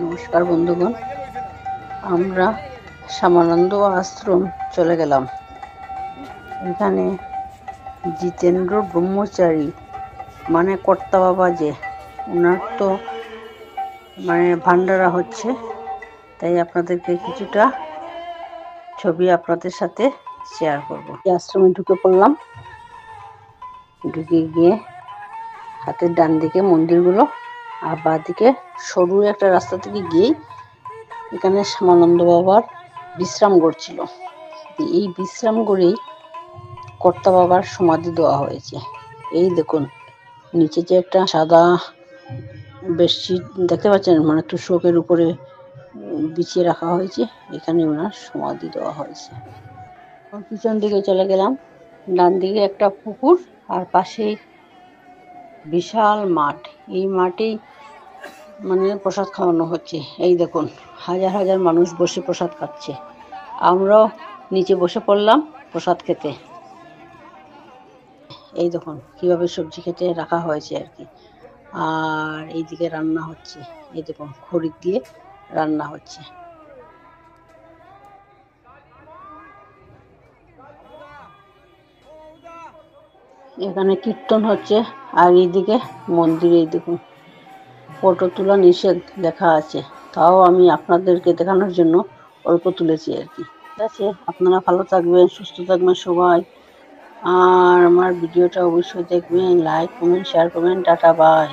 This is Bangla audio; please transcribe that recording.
নমস্কার বন্ধুগণ, আমরা শ্যামানন্দ আশ্রম চলে গেলাম। এখানে জিতেন্দ্র ব্রহ্মচারী মানে কর্তা বাবা, যে ওনার তো ভান্ডারা হচ্ছে, তাই আপনাদেরকে কিছুটা ছবি আপনাদের সাথে শেয়ার করব। এই আশ্রমে ঢুকে পড়লাম। ঢুকে গিয়ে হাতের ডান দিকে মন্দিরগুলো, আর বাঁ দিকে সরু একটা রাস্তা থেকে গিয়েই এখানে শ্যামানন্দ বাবার বিশ্রাম করছিল। এই বিশ্রাম করেই কর্তা বাবার সমাধি দেওয়া হয়েছে। এই দেখুন, নিচে যে একটা সাদা বেডশিট দেখতে পাচ্ছেন, তোষকের উপরে বিছিয়ে রাখা হয়েছে, এখানে ওনার সমাধি দেওয়া হয়েছে। পিছন দিকে চলে গেলাম। ডান দিকে একটা পুকুর, আর পাশেই বিশাল মাঠ। এই মাঠেই প্রসাদ খাওয়ানো হচ্ছে। এই দেখুন, হাজার হাজার মানুষ বসে প্রসাদ খাচ্ছে। আমরাও নিচে বসে পড়লাম প্রসাদ খেতে। এই দেখুন কিভাবে সবজি খেতে রাখা হয়েছে আর কি। আর এইদিকে রান্না হচ্ছে। এই দেখুন খড়ি দিয়ে রান্না হচ্ছে। এখানে কীর্তন হচ্ছে, আর এইদিকে মন্দিরে এই দেখুন ফটো তোলা নিষেধ লেখা আছে, তাও আমি আপনাদেরকে দেখানোর জন্য অল্প তুলেছি আর কি। ঠিক আছে, আপনারা ভালো থাকবেন, সুস্থ থাকবেন সবাই, আর আমার ভিডিওটা অবশ্যই দেখবেন, লাইক কমেন্ট শেয়ার করবেন। টাটা, বাই।